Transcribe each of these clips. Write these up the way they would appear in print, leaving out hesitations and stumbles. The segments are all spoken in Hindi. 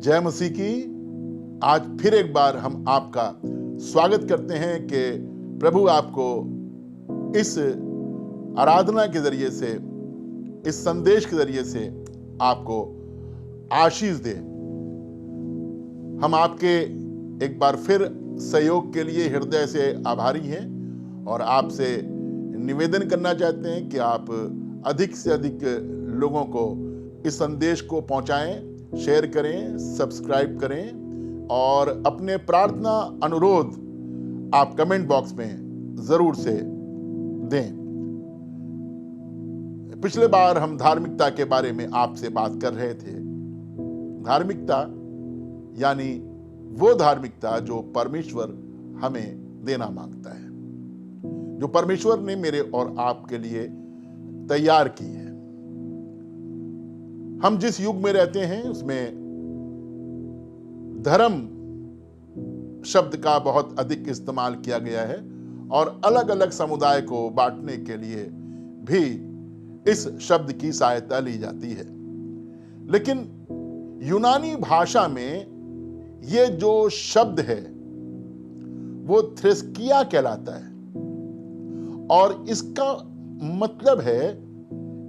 जय मसीह की। आज फिर एक बार हम आपका स्वागत करते हैं कि प्रभु आपको इस आराधना के जरिए से, इस संदेश के जरिए से आपको आशीष दे। हम आपके एक बार फिर सहयोग के लिए हृदय से आभारी हैं और आपसे निवेदन करना चाहते हैं कि आप अधिक से अधिक लोगों को इस संदेश को पहुंचाएं, शेयर करें, सब्सक्राइब करें और अपने प्रार्थना अनुरोध आप कमेंट बॉक्स में जरूर से दें। पिछले बार हम धार्मिकता के बारे में आपसे बात कर रहे थे। धार्मिकता यानी वो धार्मिकता जो परमेश्वर हमें देना मांगता है, जो परमेश्वर ने मेरे और आपके लिए तैयार की है। हम जिस युग में रहते हैं उसमें धर्म शब्द का बहुत अधिक इस्तेमाल किया गया है और अलग अलग समुदाय को बांटने के लिए भी इस शब्द की सहायता ली जाती है। लेकिन यूनानी भाषा में ये जो शब्द है वो थ्रेस्किया कहलाता है और इसका मतलब है,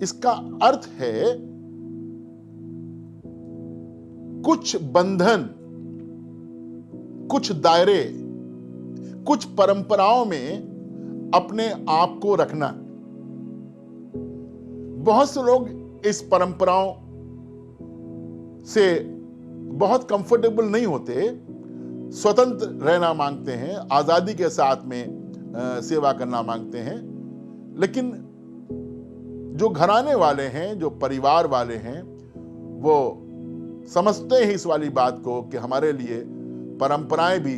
इसका अर्थ है कुछ बंधन, कुछ दायरे, कुछ परंपराओं में अपने आप को रखना। बहुत से लोग इस परंपराओं से बहुत कंफर्टेबल नहीं होते, स्वतंत्र रहना मांगते हैं, आजादी के साथ में सेवा करना मांगते हैं। लेकिन जो घराने वाले हैं, जो परिवार वाले हैं, वो समझते हैं इस वाली बात को कि हमारे लिए परंपराएं भी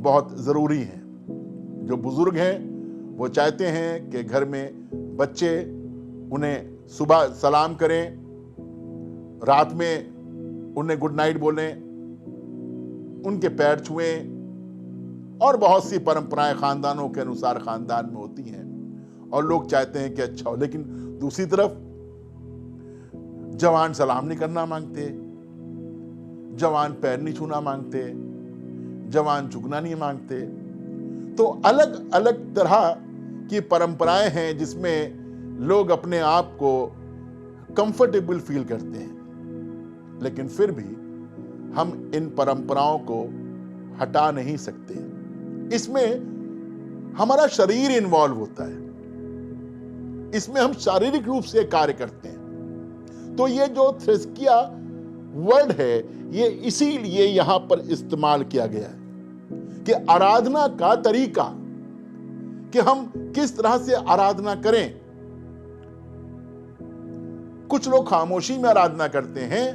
बहुत जरूरी हैं। जो बुजुर्ग हैं वो चाहते हैं कि घर में बच्चे उन्हें सुबह सलाम करें, रात में उन्हें गुड नाइट बोलें, उनके पैर छुएं और बहुत सी परंपराएं खानदानों के अनुसार खानदान में होती हैं और लोग चाहते हैं कि अच्छा हो। लेकिन दूसरी तरफ जवान सलाम नहीं करना मांगते, जवान पैर नहीं छूना मांगते, जवान झुकना नहीं मांगते। तो अलग अलग तरह की परंपराएं हैं जिसमें लोग अपने आप को कंफर्टेबल फील करते हैं। लेकिन फिर भी हम इन परंपराओं को हटा नहीं सकते। इसमें हमारा शरीर इन्वॉल्व होता है, इसमें हम शारीरिक रूप से कार्य करते हैं। तो ये जो थ्रेस्किया वर्ड है ये इसीलिए यहां पर इस्तेमाल किया गया है कि आराधना का तरीका, कि हम किस तरह से आराधना करें। कुछ लोग खामोशी में आराधना करते हैं,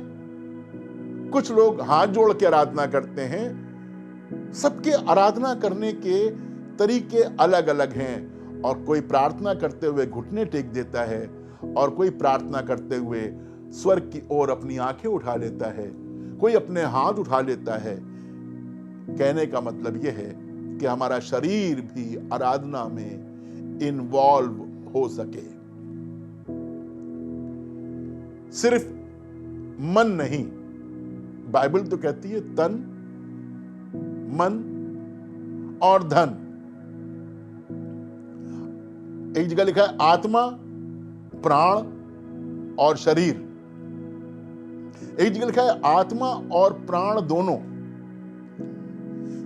कुछ लोग हाथ जोड़ के आराधना करते हैं। सबके आराधना करने के तरीके अलग अलग हैं और कोई प्रार्थना करते हुए घुटने टेक देता है और कोई प्रार्थना करते हुए स्वर्ग की ओर अपनी आंखें उठा लेता है, कोई अपने हाथ उठा लेता है। कहने का मतलब यह है कि हमारा शरीर भी आराधना में इन्वॉल्व हो सके। सिर्फ मन नहीं, बाइबल तो कहती है तन, मन और धन। एक जगह लिखा है आत्मा, प्राण और शरीर। एक जगह लिखा है आत्मा और प्राण दोनों।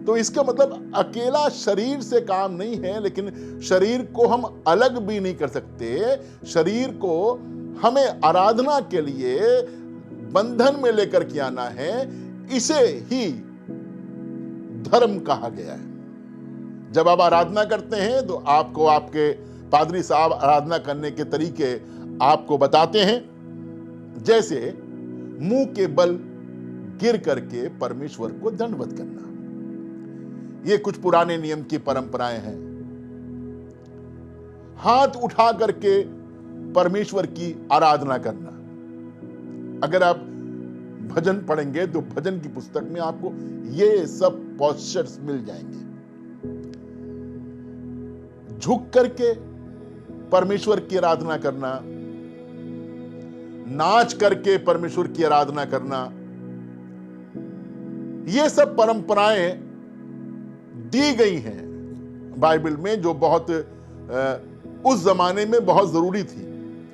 तो इसका मतलब अकेला शरीर से काम नहीं है, लेकिन शरीर को हम अलग भी नहीं कर सकते। शरीर को हमें आराधना के लिए बंधन में लेकर के आना है। इसे ही धर्म कहा गया है। जब आप आराधना करते हैं तो आपको आपके पादरी साहब आराधना करने के तरीके आपको बताते हैं, जैसे मुंह के बल गिर करके परमेश्वर को दंडवत करना। ये कुछ पुराने नियम की परंपराएं हैं। हाथ उठा करके परमेश्वर की आराधना करना। अगर आप भजन पढ़ेंगे तो भजन की पुस्तक में आपको ये सब पोस्चर्स मिल जाएंगे। झुक करके परमेश्वर की आराधना करना, नाच करके परमेश्वर की आराधना करना, ये सब परंपराएं दी गई हैं बाइबल में, जो बहुत उस जमाने में बहुत जरूरी थी।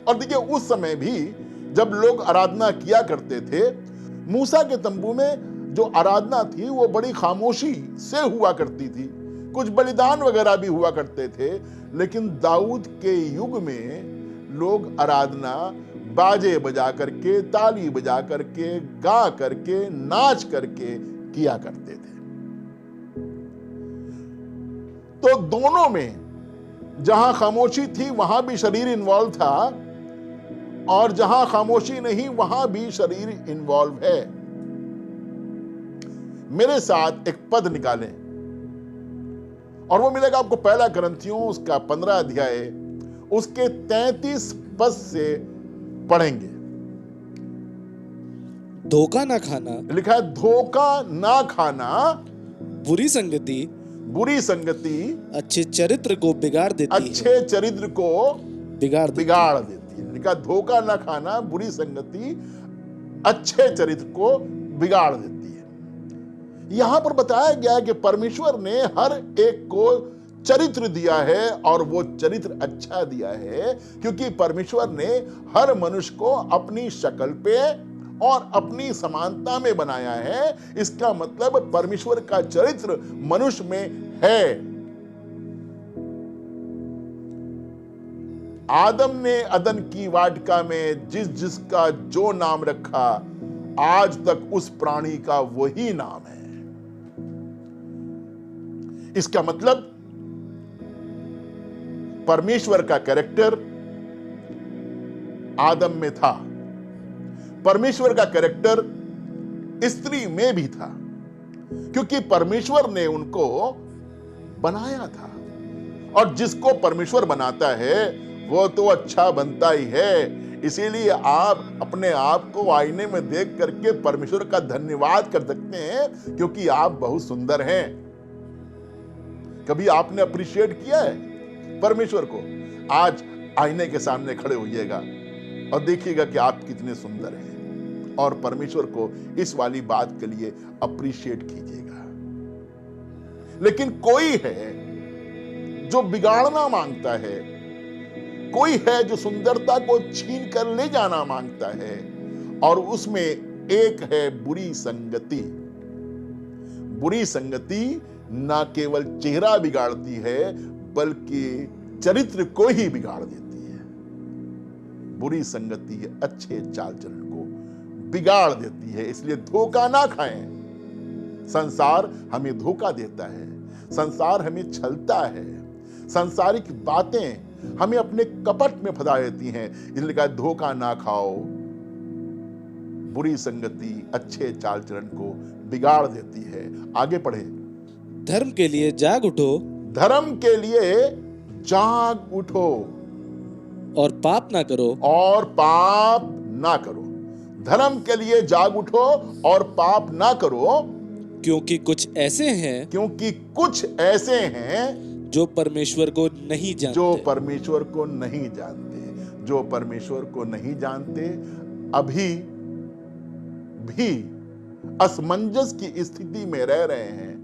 और देखिए, उस समय भी जब लोग आराधना किया करते थे, मूसा के तंबू में जो आराधना थी वो बड़ी खामोशी से हुआ करती थी। कुछ बलिदान वगैरह भी हुआ करते थे, लेकिन दाऊद के युग में लोग आराधना बाजे बजा करके, ताली बजा करके, गा करके, नाच करके किया करते थे। तो दोनों में जहां खामोशी थी वहां भी शरीर इन्वॉल्व था, और जहां खामोशी नहीं वहां भी शरीर इन्वॉल्व है। मेरे साथ एक पद निकालें, और वो मिलेगा आपको पहला करंथियों उसका 15 अध्याय उसके 33 पद से पढ़ेंगे। धोखा ना खाना, लिखा है धोखा ना खाना, बुरी संगति अच्छे चरित्र को बिगाड़ देती अच्छे चरित्र को बिगाड़ देती है। लिखा धोखा ना खाना, बुरी संगति अच्छे चरित्र को बिगाड़ देती है। यहां पर बताया गया है कि परमेश्वर ने हर एक को चरित्र दिया है, और वो चरित्र अच्छा दिया है क्योंकि परमेश्वर ने हर मनुष्य को अपनी शक्ल पे और अपनी समानता में बनाया है। इसका मतलब परमेश्वर का चरित्र मनुष्य में है। आदम ने अदन की वाटिका में जिसका जो नाम रखा, आज तक उस प्राणी का वही नाम है। इसका मतलब परमेश्वर का कैरेक्टर आदम में था, परमेश्वर का कैरेक्टर स्त्री में भी था, क्योंकि परमेश्वर ने उनको बनाया था। और जिसको परमेश्वर बनाता है वो तो अच्छा बनता ही है। इसीलिए आप अपने आप को आईने में देख करके परमेश्वर का धन्यवाद कर सकते हैं, क्योंकि आप बहुत सुंदर हैं। कभी आपने अप्रिशिएट किया है परमेश्वर को? आज आईने के सामने खड़े होइएगा और देखिएगा कि आप कितने सुंदर हैं, और परमेश्वर को इस वाली बात के लिए अप्रिशिएट कीजिएगा। लेकिन कोई है जो बिगाड़ना मांगता है, कोई है जो सुंदरता को छीन कर ले जाना मांगता है, और उसमें एक है बुरी संगति। बुरी संगति ना केवल चेहरा बिगाड़ती है बल्कि चरित्र को ही बिगाड़ देती है। बुरी संगति अच्छे चाल चलन को बिगाड़ देती है। इसलिए धोखा ना खाएं। संसार हमें धोखा देता है, संसार हमें छलता है, सांसारिक बातें हमें अपने कपट में फंसा देती हैं। इसलिए कहा धोखा ना खाओ। बुरी संगति अच्छे चाल चलन को बिगाड़ देती है। आगे पढ़े। धर्म के लिए जाग उठो, धर्म के लिए जाग उठो, और पाप ना करो, और पाप ना करो। धर्म के लिए जाग उठो और पाप ना करो, क्योंकि कुछ ऐसे हैं, क्योंकि कुछ ऐसे हैं जो परमेश्वर को नहीं जानते, जो परमेश्वर को नहीं जानते, जो परमेश्वर को नहीं जानते, अभी भी असमंजस की स्थिति में रह रहे हैं।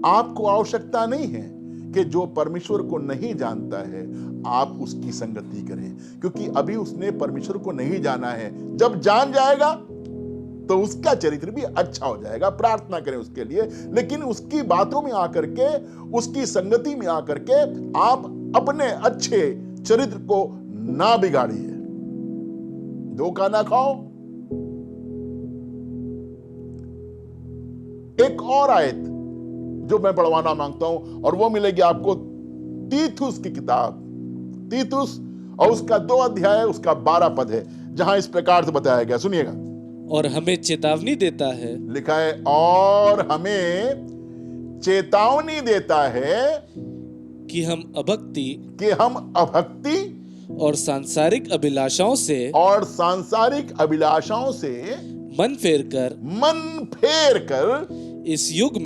आपको आवश्यकता नहीं है कि जो परमेश्वर को नहीं जानता है आप उसकी संगति करें, क्योंकि अभी उसने परमेश्वर को नहीं जाना है। जब जान जाएगा तो उसका चरित्र भी अच्छा हो जाएगा। प्रार्थना करें उसके लिए, लेकिन उसकी बातों में आकर के, उसकी संगति में आकर के आप अपने अच्छे चरित्र को ना बिगाड़िए। धोखा ना खाओ। एक और आयत जो मैं पढ़वाना मांगता हूं, और वो मिलेगी आपको तीतुस की किताब, तीतुस, और उसका 2 अध्याय उसका 12 पद है, जहां इस प्रकार से बताया गया। सुनिएगा। और हमें चेतावनी देता है, लिखा है, और हमें चेतावनी देता है कि हम अभक्ति और सांसारिक अभिलाषाओं से मन फेर कर इस युग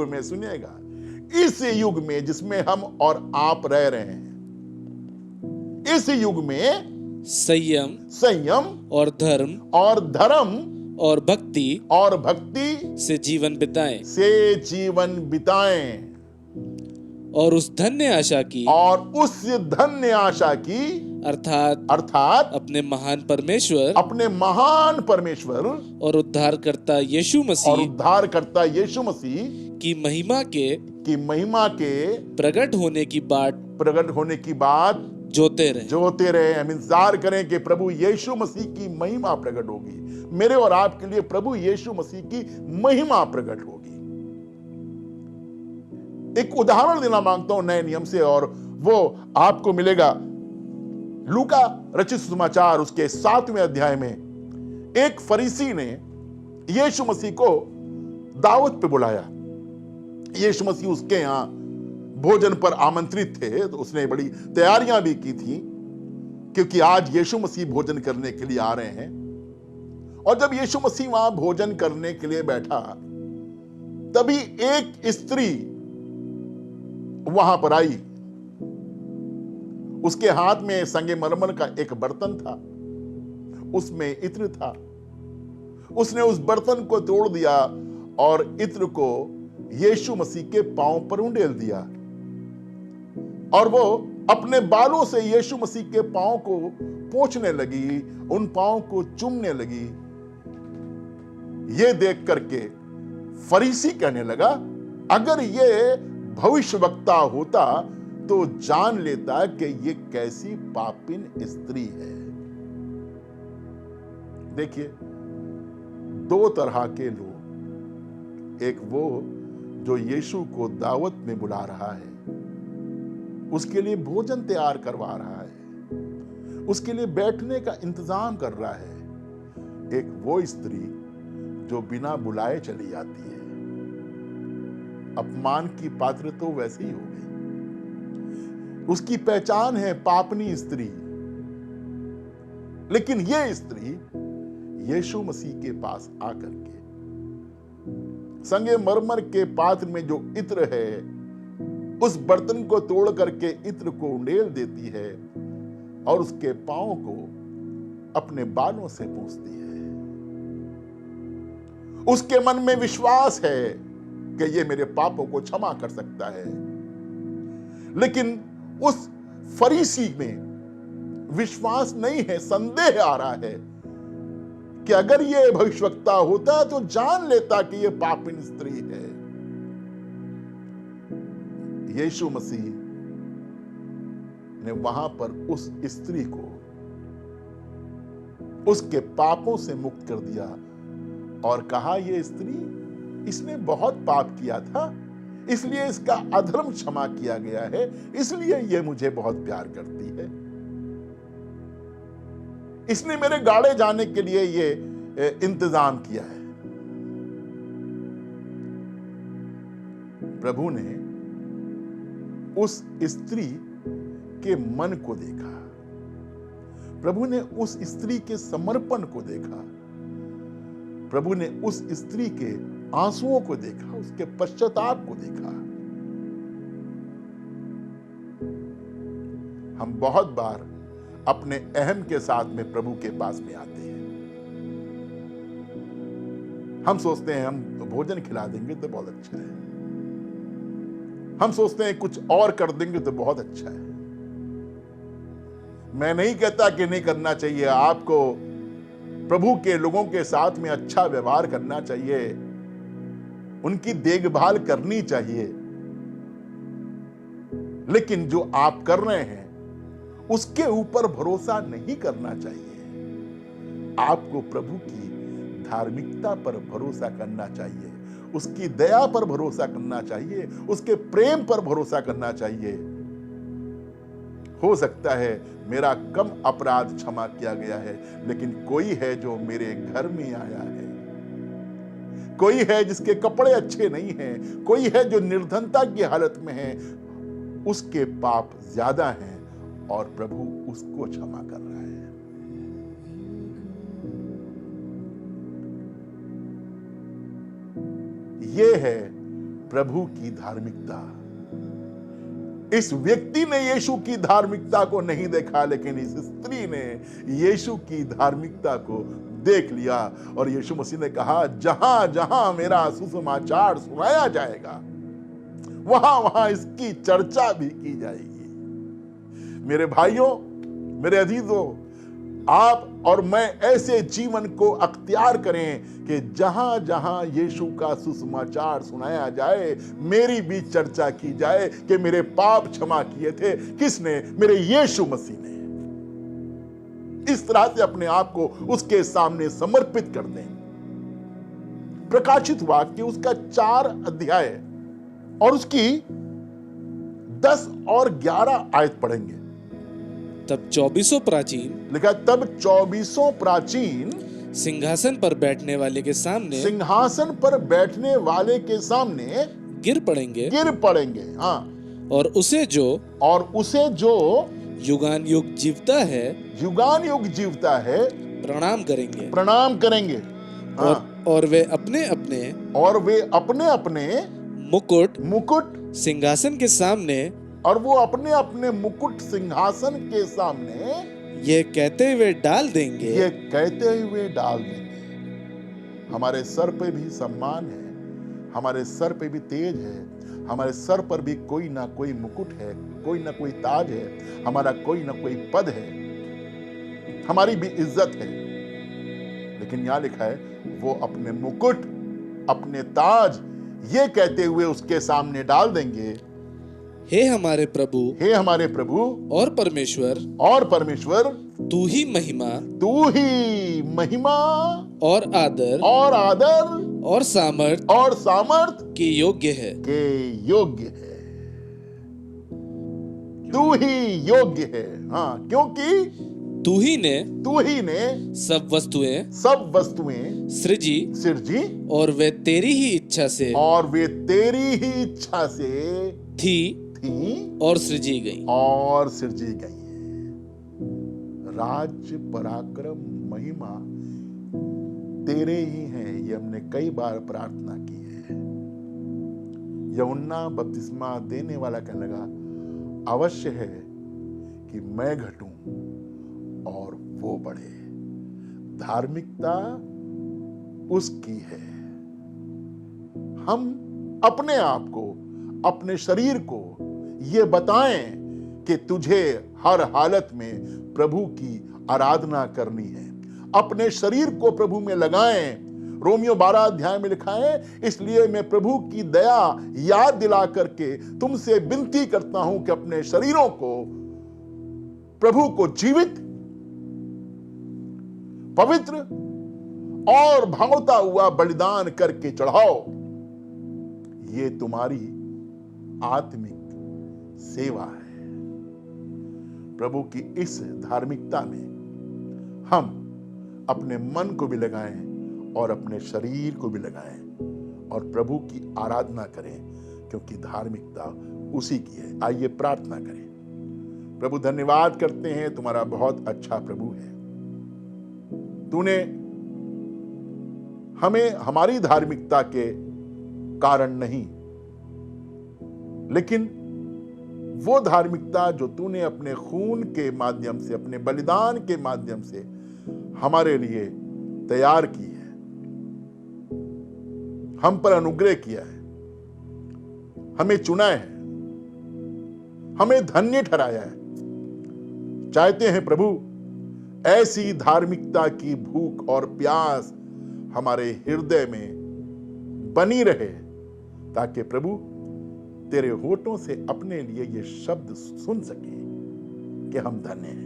में सुनिएगा, इस युग में जिसमें हम और आप रह रहे हैं, इस युग में संयम और धर्म और भक्ति से जीवन बिताएं और उस धन्य आशा की अर्थात अपने महान परमेश्वर और उद्धारकर्ता यीशु मसीह की महिमा के प्रकट होने की बाट जोते रहे। हम इंतजार करें कि प्रभु यीशु मसीह की महिमा प्रकट होगी। मेरे और आपके लिए प्रभु यीशु मसीह की महिमा प्रकट होगी। एक उदाहरण देना मांगता हूं नए नियम से, और वो आपको मिलेगा लूका रचित सुसमाचार उसके 7वें अध्याय में। एक फरीसी ने यीशु मसीह को दावत पे बुलाया। यीशु मसीह उसके यहां भोजन पर आमंत्रित थे, तो उसने बड़ी तैयारियां भी की थी, क्योंकि आज यीशु मसीह भोजन करने के लिए आ रहे हैं। और जब यीशु मसीह वहां भोजन करने के लिए बैठा, तभी एक स्त्री वहां पर आई। उसके हाथ में संगमरमर का एक बर्तन था, उसमें इत्र था। उसने उस बर्तन को तोड़ दिया और इत्र को यीशु मसीह के पांव पर उंडेल दिया, और वो अपने बालों से यीशु मसीह के पांव को पोंछने लगी, उन पांव को चूमने लगी। ये देख करके फरीसी कहने लगा, अगर ये भविष्यवक्ता होता तो जान लेता कि ये कैसी पापिन स्त्री है। देखिए, दो तरह के लोग, एक वो जो यीशु को दावत में बुला रहा है, उसके लिए भोजन तैयार करवा रहा है, उसके लिए बैठने का इंतजाम कर रहा है। एक वो स्त्री जो बिना बुलाए चली जाती है, अपमान की पात्र तो वैसे ही हो गई। उसकी पहचान है पापनी स्त्री। लेकिन यह स्त्री यीशु मसीह के पास आकर के संगमरमर के पात्र में जो इत्र है, उस बर्तन को तोड़ करके इत्र को उंडेल देती है और उसके पांव को अपने बालों से पोंछती है। उसके मन में विश्वास है कि ये मेरे पापों को क्षमा कर सकता है। लेकिन उस फरीसी में विश्वास नहीं है, संदेह आ रहा है कि अगर ये भविष्यवक्ता होता तो जान लेता कि ये पापिन स्त्री है। यीशु मसीह ने वहां पर उस स्त्री को उसके पापों से मुक्त कर दिया और कहा, ये स्त्री, इसने बहुत पाप किया था, इसलिए इसका अधर्म क्षमा किया गया है, इसलिए ये मुझे बहुत प्यार करती है। इसने मेरे गाड़े जाने के लिए ये इंतजाम किया है। प्रभु ने उस स्त्री के मन को देखा, प्रभु ने उस स्त्री के समर्पण को देखा, प्रभु ने उस स्त्री के आंसुओं को देखा, उसके पश्चाताप को देखा। हम बहुत बार अपने अहम के साथ में प्रभु के पास में आते हैं। हम सोचते हैं हम तो भोजन खिला देंगे तो बहुत अच्छा है, हम सोचते हैं कुछ और कर देंगे तो बहुत अच्छा है। मैं नहीं कहता कि नहीं करना चाहिए, आपको प्रभु के लोगों के साथ में अच्छा व्यवहार करना चाहिए, उनकी देखभाल करनी चाहिए। लेकिन जो आप कर रहे हैं उसके ऊपर भरोसा नहीं करना चाहिए। आपको प्रभु की धार्मिकता पर भरोसा करना चाहिए, उसकी दया पर भरोसा करना चाहिए, उसके प्रेम पर भरोसा करना चाहिए। हो सकता है मेरा कम अपराध क्षमा किया गया है, लेकिन कोई है जो मेरे घर में आया है, कोई है जिसके कपड़े अच्छे नहीं हैं, कोई है जो निर्धनता की हालत में है, उसके पाप ज्यादा हैं और प्रभु उसको क्षमा कर रहा है। ये है प्रभु की धार्मिकता। इस व्यक्ति ने यीशु की धार्मिकता को नहीं देखा, लेकिन इस स्त्री ने यीशु की धार्मिकता को देख लिया। और यीशु मसीह ने कहा, जहां जहां मेरा सुसमाचार सुनाया जाएगा वहां वहां इसकी चर्चा भी की जाएगी। मेरे भाइयों, मेरे अजीजों, आप और मैं ऐसे जीवन को अख्तियार करें कि जहां जहां यीशु का सुसमाचार सुनाया जाए, मेरी भी चर्चा की जाए कि मेरे पाप क्षमा किए थे किसने? मेरे यीशु मसीह ने। इस तरह से अपने आप को उसके सामने समर्पित कर दें। प्रकाशित वाक्य उसका 4 अध्याय और उसकी 10 और 11 आयत पढ़ेंगे। तब 24 प्राचीन, लिखा तब 24 प्राचीन सिंहासन पर बैठने वाले के सामने, सिंहासन पर बैठने वाले के सामने गिर पड़ेंगे। हाँ, और उसे जो युगान युग जीवता है प्रणाम करेंगे। हाँ, और वे अपने अपने मुकुट सिंहासन के सामने, और वो अपने अपने मुकुट सिंहासन के सामने ये कहते हुए डाल देंगे। हमारे सर पे भी सम्मान है, हमारे सर पे भी तेज है, हमारे सर पर भी कोई ना कोई मुकुट है, कोई ना कोई ताज है, हमारा कोई ना कोई पद है, हमारी भी इज्जत है। लेकिन यहां लिखा है, वो अपने मुकुट, अपने ताज ये कहते हुए उसके सामने डाल देंगे, हे हमारे प्रभु और परमेश्वर, तू ही महिमा और आदर और सामर्थ के योग्य है। तू ही योग्य है। हाँ, क्योंकि तू ही ने सब वस्तुएं सृजी और वे तेरी ही इच्छा से थी और सृजी गई। राज्य, पराक्रम, महिमा तेरे ही हैं। ये हमने कई बार प्रार्थना की है। यूहन्ना बपतिस्मा देने वाला कहने लगा, अवश्य है कि मैं घटूं और वो बढ़े। धार्मिकता उसकी है। हम अपने आप को, अपने शरीर को ये बताएं कि तुझे हर हालत में प्रभु की आराधना करनी है। अपने शरीर को प्रभु में लगाएं। रोमियो 12 अध्याय में लिखा है, इसलिए मैं प्रभु की दया याद दिला करके तुमसे विनती करता हूं कि अपने शरीरों को प्रभु को जीवित, पवित्र और भावता हुआ बलिदान करके चढ़ाओ। ये तुम्हारी आत्मिक सेवा है। प्रभु की इस धार्मिकता में हम अपने मन को भी लगाएं और अपने शरीर को भी लगाएं और प्रभु की आराधना करें, क्योंकि धार्मिकता उसी की है। आइए प्रार्थना करें। प्रभु, धन्यवाद करते हैं, तुम्हारा बहुत अच्छा प्रभु है। तूने हमें हमारी धार्मिकता के कारण नहीं, लेकिन वो धार्मिकता जो तूने अपने खून के माध्यम से, अपने बलिदान के माध्यम से हमारे लिए तैयार की है, हम पर अनुग्रह किया है, हमें चुना है, हमें धन्य ठहराया है। चाहते हैं प्रभु, ऐसी धार्मिकता की भूख और प्यास हमारे हृदय में बनी रहे, ताकि प्रभु तेरे होठों से अपने लिए ये शब्द सुन सके कि हम धन्य हैं।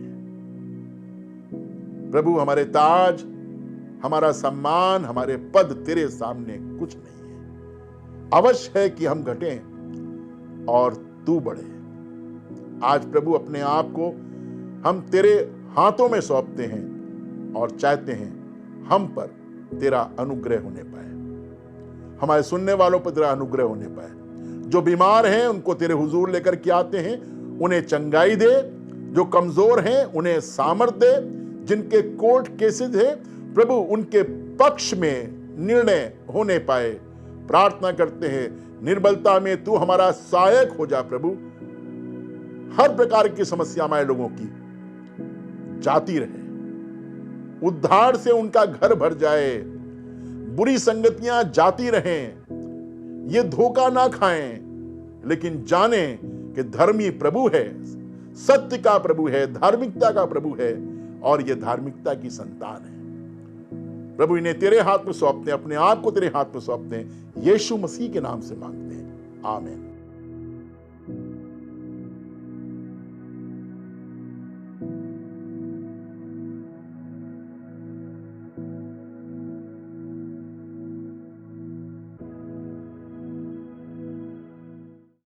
प्रभु, हमारे ताज, हमारा सम्मान, हमारे पद तेरे सामने कुछ नहीं है। अवश्य है कि हम घटें और तू बढ़े। आज प्रभु अपने आप को हम तेरे हाथों में सौंपते हैं और चाहते हैं हम पर तेरा अनुग्रह होने पाए, हमारे सुनने वालों पर तेरा अनुग्रह होने पाए। जो बीमार हैं उनको तेरे हुजूर लेकर के आते हैं, उन्हें चंगाई दे। जो कमजोर हैं उन्हें सामर्थ दे। जिनके कोर्ट केसेस है प्रभु, उनके पक्ष में निर्णय होने पाए। प्रार्थना करते हैं, निर्बलता में तू हमारा सहायक हो जा प्रभु। हर प्रकार की समस्या हमारे लोगों की जाती रहे। उद्धार से उनका घर भर जाए, बुरी संगतियां जाती रहें, ये धोखा ना खाएं, लेकिन जाने कि धर्मी प्रभु है, सत्य का प्रभु है, धार्मिकता का प्रभु है और ये धार्मिकता की संतान है। प्रभु इन्हें तेरे हाथ में सौंपते हैं, अपने आप को तेरे हाथ में सौंपते हैं, यीशु मसीह के नाम से मांगते हैं, आमीन।